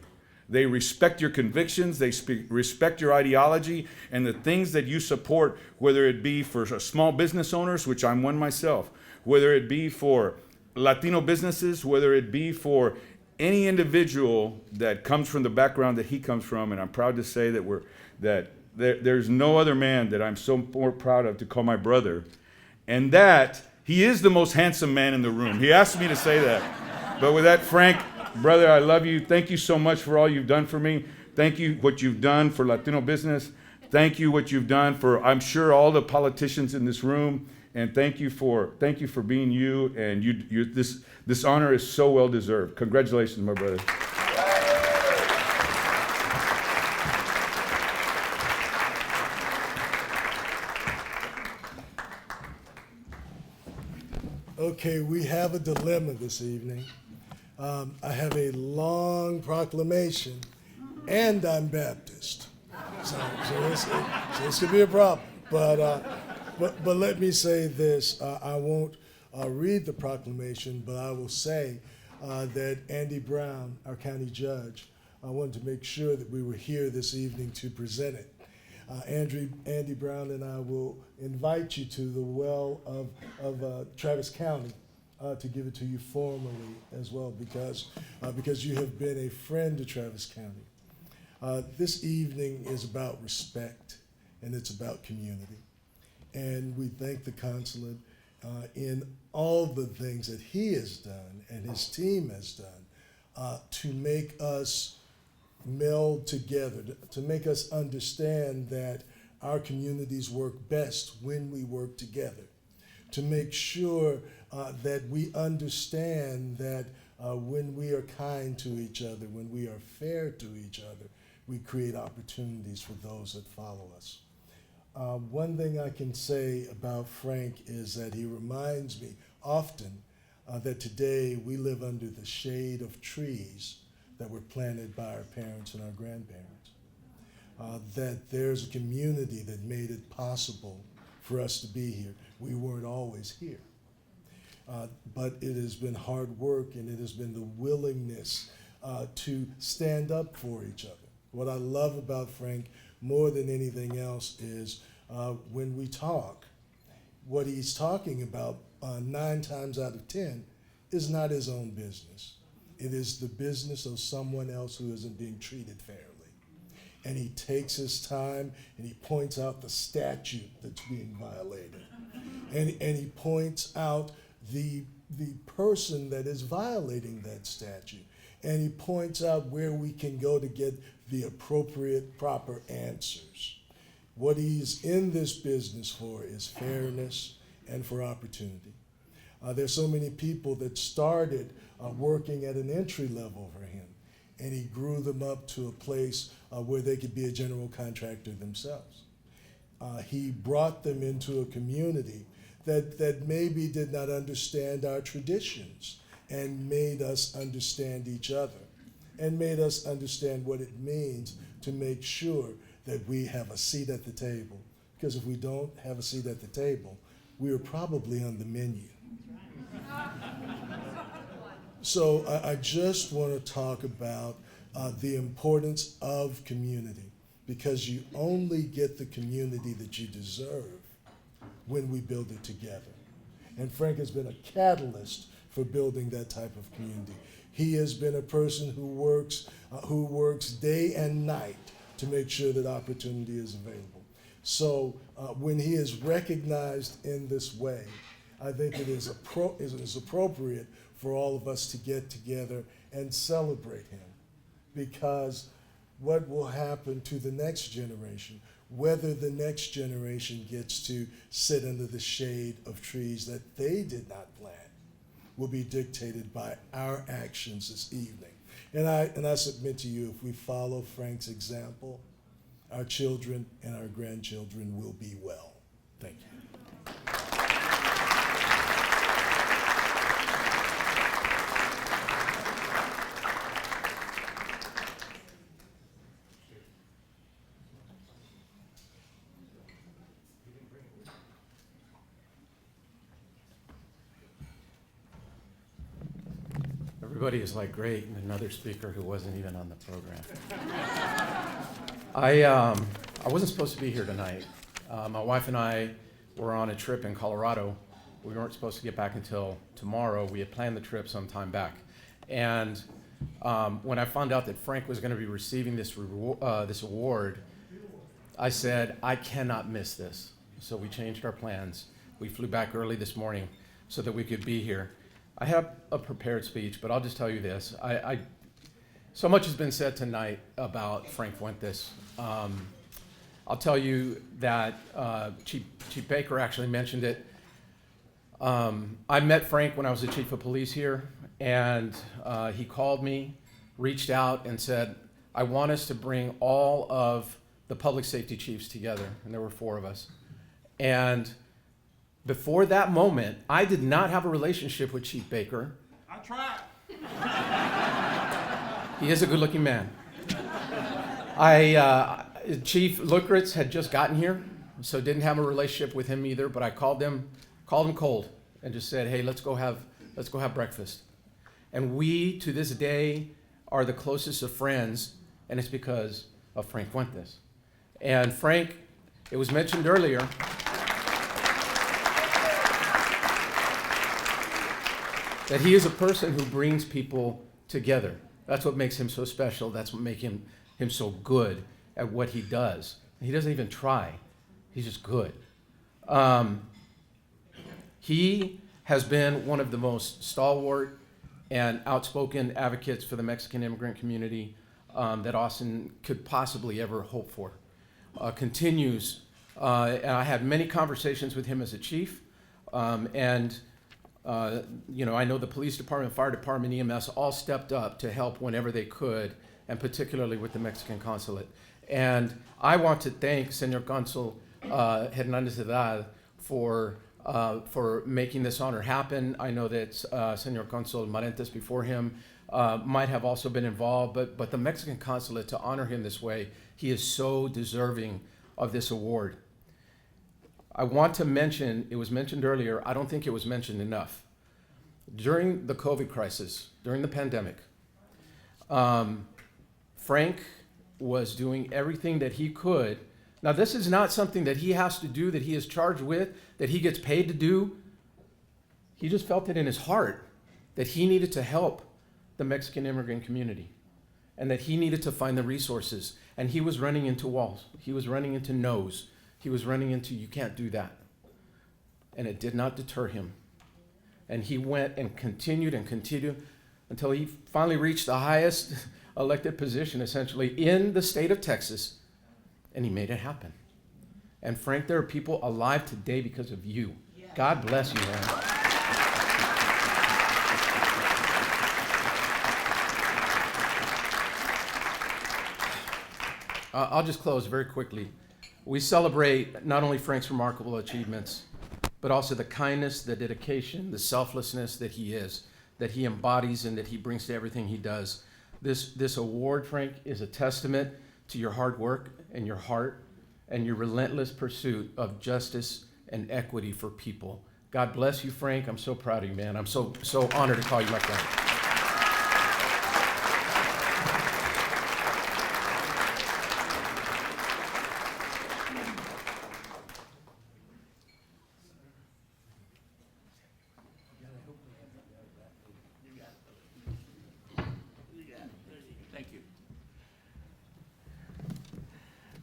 They respect your convictions, they respect your ideology, and the things that you support, whether it be for small business owners, which I'm one myself, whether it be for Latino businesses, whether it be for any individual that comes from the background that he comes from, and I'm proud to say that there's no other man that I'm so more proud of to call my brother, and that he is the most handsome man in the room. He asked me to say that. But with that, Frank, brother, I love you. Thank you so much for all you've done for me. Thank you what you've done for Latino business. Thank you what you've done for, I'm sure, all the politicians in this room. And thank you for being you, and this honor is so well deserved. Congratulations, my brother. Okay, we have a dilemma this evening. I have a long proclamation, and I'm Baptist, so this could be a problem. But let me say this, I won't read the proclamation, but I will say that Andy Brown, our county judge, wanted to make sure that we were here this evening to present it. Andy Brown and I will invite you to the well of Travis County to give it to you formally as well, because you have been a friend to Travis County. This evening is about respect, and it's about community. And we thank the consulate in all the things that he has done and his team has done to make us meld together, to make us understand that our communities work best when we work together, to make sure that we understand that when we are kind to each other, when we are fair to each other, we create opportunities for those that follow us. One thing I can say about Frank is that he reminds me often that today we live under the shade of trees that were planted by our parents and our grandparents. That there's a community that made it possible for us to be here. We weren't always here. But it has been hard work, and it has been the willingness to stand up for each other. What I love about Frank more than anything else is when we talk, what he's talking about 9 times out of 10 is not his own business. It is the business of someone else who isn't being treated fairly. And he takes his time and he points out the statute that's being violated. And he points out the person that is violating that statute. And he points out where we can go to get the appropriate, proper answers. What he's in this business for is fairness and for opportunity. There's so many people that started working at an entry level for him, and he grew them up to a place where they could be a general contractor themselves. he brought them into a community that maybe did not understand our traditions and made us understand each other and made us understand what it means to make sure that we have a seat at the table. Because if we don't have a seat at the table, we are probably on the menu. So I just want to talk about the importance of community, because you only get the community that you deserve when we build it together. And Frank has been a catalyst for building that type of community. He has been a person who works day and night to make sure that opportunity is available. So when he is recognized in this way, I think it is appropriate for all of us to get together and celebrate him. Because what will happen to the next generation, whether the next generation gets to sit under the shade of trees that they did not plant, will be dictated by our actions this evening. And I submit to you, if we follow Frank's example, our children and our grandchildren will be well. Thank you. Everybody is like, great, and another speaker who wasn't even on the program. I wasn't supposed to be here tonight. My wife and I were on a trip in Colorado. We weren't supposed to get back until tomorrow. We had planned the trip some time back. And when I found out that Frank was going to be receiving this award, I said, I cannot miss this. So we changed our plans. We flew back early this morning so that we could be here. I have a prepared speech, but I'll just tell you this. So much has been said tonight about Frank Fuentes. I'll tell you that Chief Baker actually mentioned it. I met Frank when I was the chief of police here, and he called me, reached out, and said, I want us to bring all of the public safety chiefs together, and there were 4 of us. And before that moment, I did not have a relationship with Chief Baker. I tried. He is a good-looking man. Chief Lukritz had just gotten here, so didn't have a relationship with him either. But I called him cold, and just said, "Hey, let's go have breakfast." And we, to this day, are the closest of friends, and it's because of Frank Fuentes. And Frank, it was mentioned earlier, that he is a person who brings people together. That's what makes him so special. That's what makes him so good at what he does. He doesn't even try. He's just good. He has been one of the most stalwart and outspoken advocates for the Mexican immigrant community that Austin could possibly ever hope for. Continues, and I had many conversations with him as a chief, I know the police department, fire department, EMS all stepped up to help whenever they could, and particularly with the Mexican consulate. And I want to thank Senor Consul Hernandez Edad for making this honor happen. I know that Senor Consul Marentes before him might have also been involved, but the Mexican consulate, to honor him this way, he is so deserving of this award. I want to mention, it was mentioned earlier, I don't think it was mentioned enough. During the COVID crisis, during the pandemic, Frank was doing everything that he could. Now, this is not something that he has to do, that he is charged with, that he gets paid to do. He just felt it in his heart that he needed to help the Mexican immigrant community and that he needed to find the resources. And he was running into walls. He was running into no's. He was running into, you can't do that. And it did not deter him. And he went and continued until he finally reached the highest elected position, essentially, in the state of Texas. And he made it happen. And Frank, there are people alive today because of you. Yeah. God bless you, man. I'll just close very quickly. We celebrate not only Frank's remarkable achievements, but also the kindness, the dedication, the selflessness that he is, that he embodies and that he brings to everything he does. This award, Frank, is a testament to your hard work and your heart and your relentless pursuit of justice and equity for people. God bless you, Frank. I'm so proud of you, man. I'm so honored to call you my friend.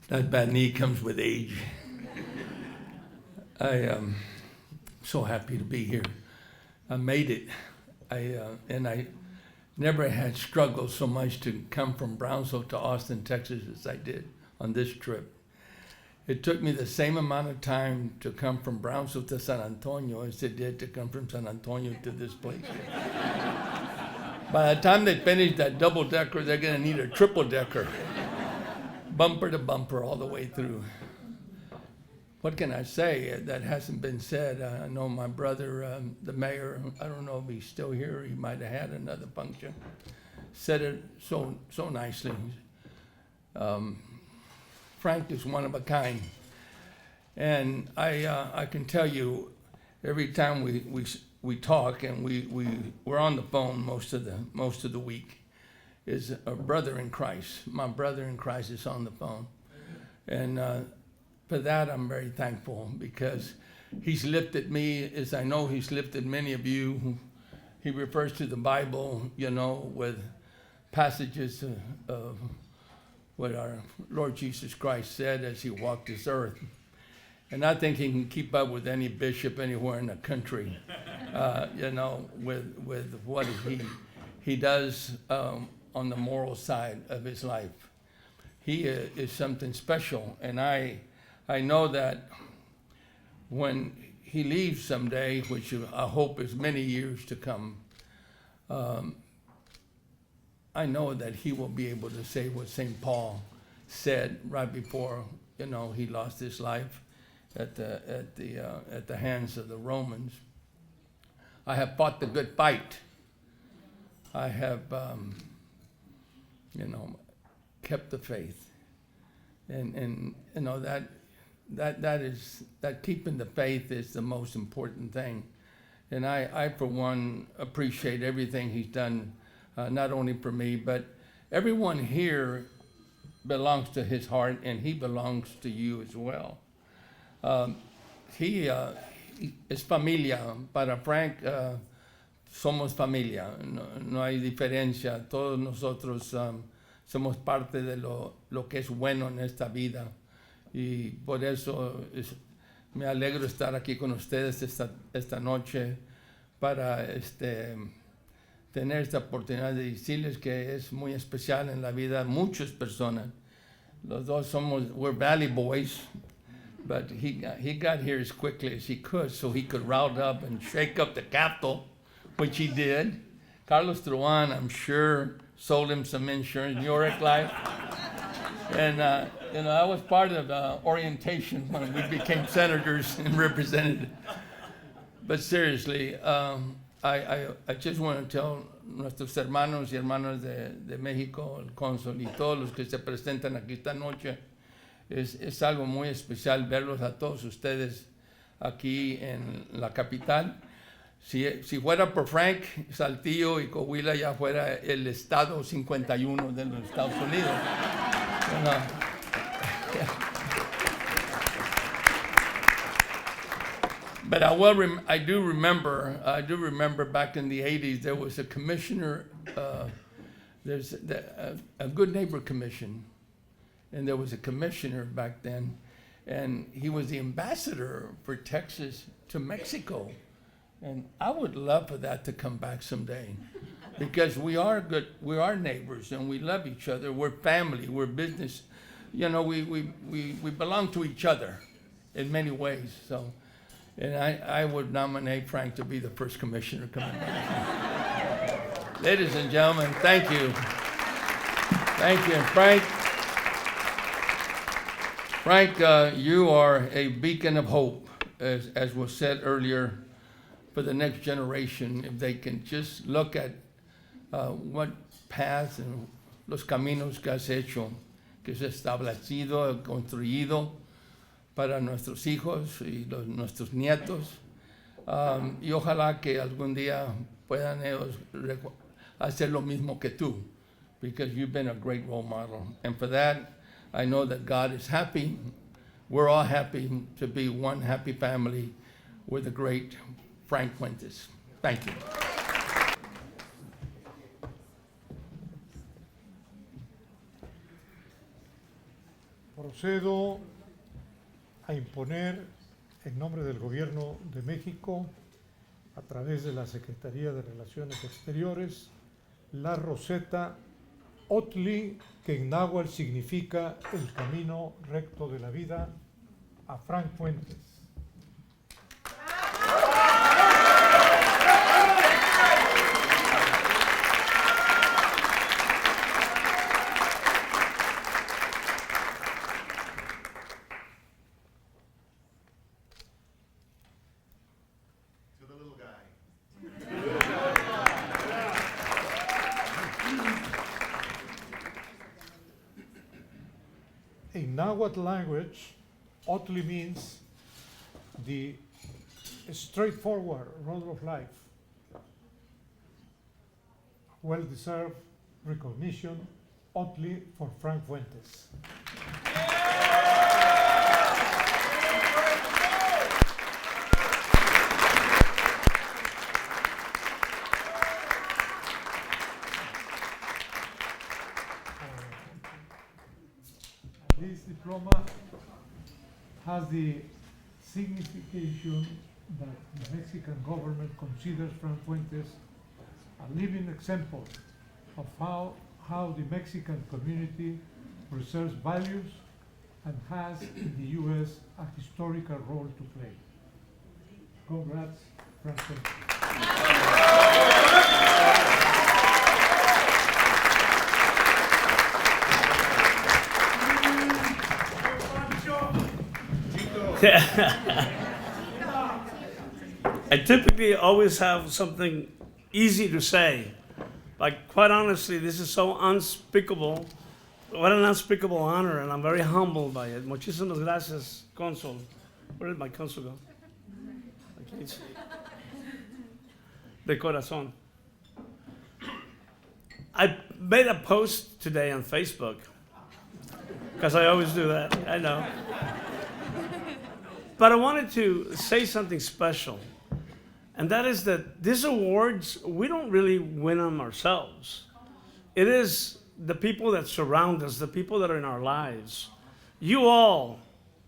That bad knee comes with age. I am so happy to be here. I made it. And I never had struggled so much to come from Brownsville to Austin, Texas as I did on this trip. It took me the same amount of time to come from Brownsville to San Antonio as it did to come from San Antonio to this place. By the time they finish that double-decker, they're gonna need a triple-decker. Bumper to bumper all the way through. What can I say that hasn't been said? I know my brother, the mayor, I don't know if he's still here, he might have had another function, said it so nicely. Frank is one of a kind. And I can tell you, every time we talk, and we're on the phone most of the week, is a brother in Christ. My brother in Christ is on the phone. And for that, I'm very thankful, because he's lifted me, as I know he's lifted many of you. He refers to the Bible, you know, with passages of what our Lord Jesus Christ said as he walked this earth. And I think he can keep up with any bishop anywhere in the country, you know, with what he does on the moral side of his life. He is something special, and I know that when he leaves someday, which I hope is many years to come, I know that he will be able to say what St. Paul said right before, you know, he lost his life at the hands of the Romans. I have fought the good fight. I have you know, kept the faith, and you know that keeping the faith is the most important thing, and I for one appreciate everything he's done, not only for me, but everyone here belongs to his heart, and he belongs to you as well. He es familia. Para Frank, somos familia, no hay diferencia. Todos nosotros somos parte de lo que es bueno en esta vida, y por eso me alegro estar aquí con ustedes esta noche para tener esta oportunidad de decirles que es muy especial en la vida de muchas personas. Los dos we're Valley boys, but he got here as quickly as he could so he could round up and shake up the capital, which he did. Carlos Truan, I'm sure, sold him some insurance, York Life. And, you know, I was part of orientation when we became senators and representatives. But seriously, I just want to tell nuestros hermanos y hermanas de México, el cónsul, y todos los que se presentan aquí esta noche, es algo muy especial verlos a todos ustedes aquí en la capital. Si fuera por Frank, Saltillo y Coahuila ya fuera el estado 51 de los Estados Unidos. You know. But I do remember back in the 80s there was a commissioner, there's a Good Neighbor Commission, and there was a commissioner back then, and he was the ambassador for Texas to Mexico. And I would love for that to come back someday, because we are neighbors, and we love each other. We're family, we're business. You know, we belong to each other in many ways. So, and I would nominate Frank to be the first commissioner coming back. Ladies and gentlemen, thank you. Thank you. And Frank, you are a beacon of hope, as was said earlier, for the next generation, if they can just look at what paths and los caminos que has hecho, que se ha establecido, construido para nuestros hijos y nuestros nietos. Y ojalá que algún día puedan ellos hacer lo mismo que tú, because you've been a great role model. And for that, I know that God is happy. We're all happy to be one happy family with the great Frank Fuentes. Thank you. Procedo a imponer en nombre del Gobierno de México, a través de la Secretaría de Relaciones Exteriores, la roseta OHTLI, que en náhuatl significa el camino recto de la vida, a Frank Fuentes. In Nahuatl language, OHTLI means the straightforward road of life. Well-deserved recognition, OHTLI for Frank Fuentes. This diploma has the signification that the Mexican government considers Frank Fuentes a living example of how the Mexican community preserves values and has in the U.S. a historical role to play. Congrats, Frank Fuentes. I typically always have something easy to say. Like, quite honestly, this is so unspeakable. What an unspeakable honor, and I'm very humbled by it. Muchísimas gracias, Consul. Where did my consul go? I can't see. De corazón. I made a post today on Facebook, because I always do that, I know. But I wanted to say something special, and that is that these awards, we don't really win them ourselves. It is the people that surround us, the people that are in our lives. You all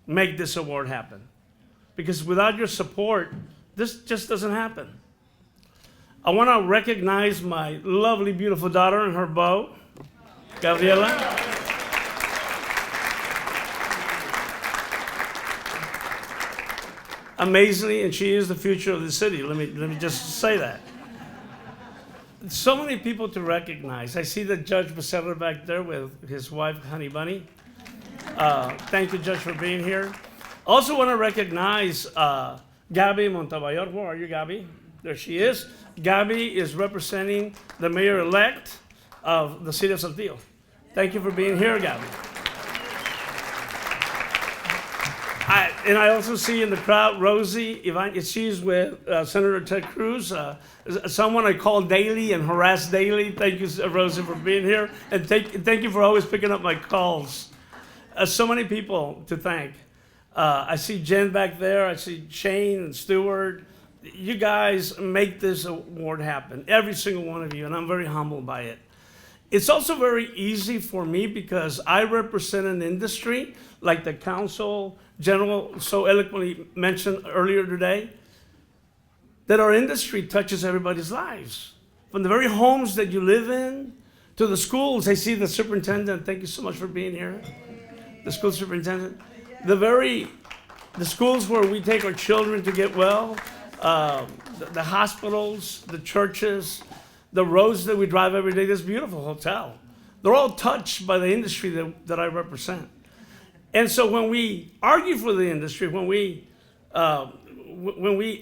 make this award happen, because without your support, this just doesn't happen. I want to recognize my lovely, beautiful daughter and her beau, Gabriela. Amazingly, and she is the future of the city. Let me just say that. So many people to recognize. I see the Judge Becerra back there with his wife, Honey Bunny. Thank you, Judge, for being here. Also want to recognize Gabby Montebayor. Where are you, Gabby? There she is. Gabby is representing the mayor-elect of the city of Saltillo. Thank you for being here, Gabby. And I also see in the crowd Rosie, she's with Senator Ted Cruz, someone I call daily and harass daily. Thank you, Rosie, for being here. And thank you for always picking up my calls. So many people to thank. I see Jen back there. I see Shane and Stewart. You guys make this award happen, every single one of you, and I'm very humbled by it. It's also very easy for me because I represent an industry, like the Council General so eloquently mentioned earlier today, that our industry touches everybody's lives. From the very homes that you live in to the schools. I see the superintendent. Thank you so much for being here. The school superintendent. The schools where we take our children to get well, the hospitals, the churches, the roads that we drive every day, this beautiful hotel. They're all touched by the industry that I represent. And so when we argue for the industry, when we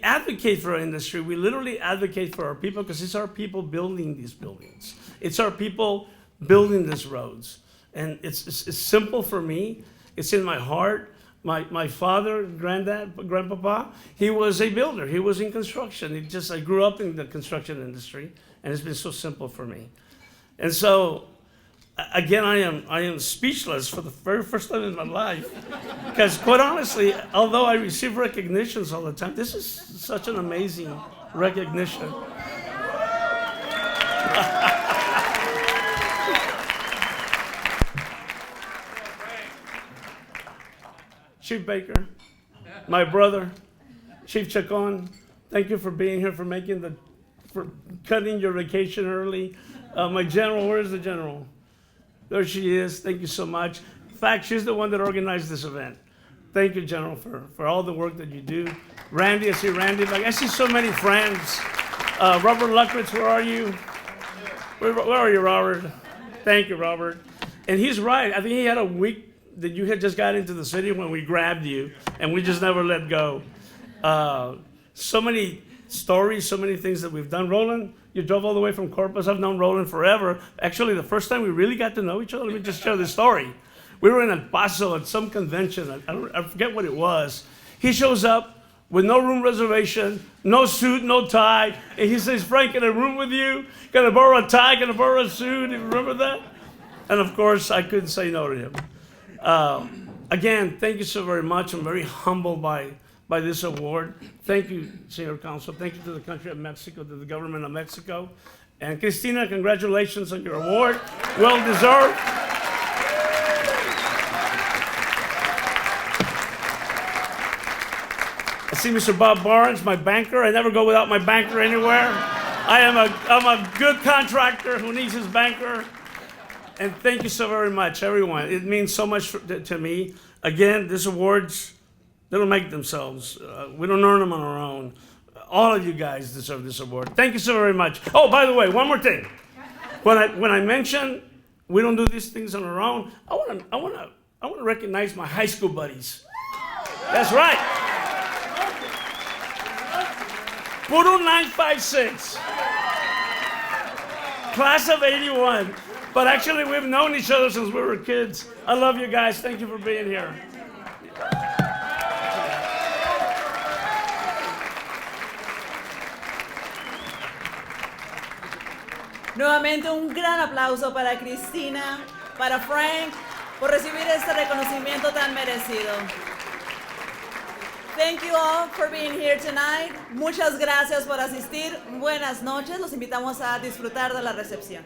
advocate for our industry, we literally advocate for our people because it's our people building these buildings. It's our people building these roads. And it's simple for me. It's in my heart. My father, grandpapa, he was a builder. He was in construction. I grew up in the construction industry, and it's been so simple for me. And so, again, I am speechless for the very first time in my life. Because quite honestly, although I receive recognitions all the time, this is such an amazing recognition. Chief Baker, my brother, Chief Chacon, thank you for being here, for cutting your vacation early. My general, where's the general? There she is. Thank you so much. In fact, she's the one that organized this event. Thank you, General, for all the work that you do. Randy, I see Randy. I see so many friends. Robert Luckritz, where are you? Where are you, Robert? Thank you, Robert. And he's right. I think he had a week that you had just got into the city when we grabbed you, and we just never let go. So many stories, so many things that we've done. Roland, you drove all the way from Corpus. I've known Roland forever. Actually, the first time we really got to know each other, let me just share this story. We were in El Paso at some convention. I forget what it was. He shows up with no room reservation, no suit, no tie, and he says, Frank, can I room with you? Can I borrow a tie? Can I borrow a suit? You remember that? And of course, I couldn't say no to him. Again, thank you so very much. I'm very humbled by this award. Thank you, Senor Council. Thank you to the country of Mexico, to the government of Mexico. And Cristina, congratulations on your award. Well deserved. I see Mr. Bob Barnes, my banker. I never go without my banker anywhere. I'm a good contractor who needs his banker. And thank you so very much, everyone. It means so much to me. Again, these awards, they don't make themselves. We don't earn them on our own. All of you guys deserve this award. Thank you so very much. Oh, by the way, one more thing. When I mention we don't do these things on our own, I want to recognize my high school buddies. That's right. Puro 956. Class of 81. But actually, we've known each other since we were kids. I love you guys. Thank you for being here. Nuevamente un gran aplauso para Cristina, para Frank, por recibir este reconocimiento tan merecido. Thank you all for being here tonight. Muchas gracias por asistir. Buenas noches. Los invitamos a disfrutar de la recepción.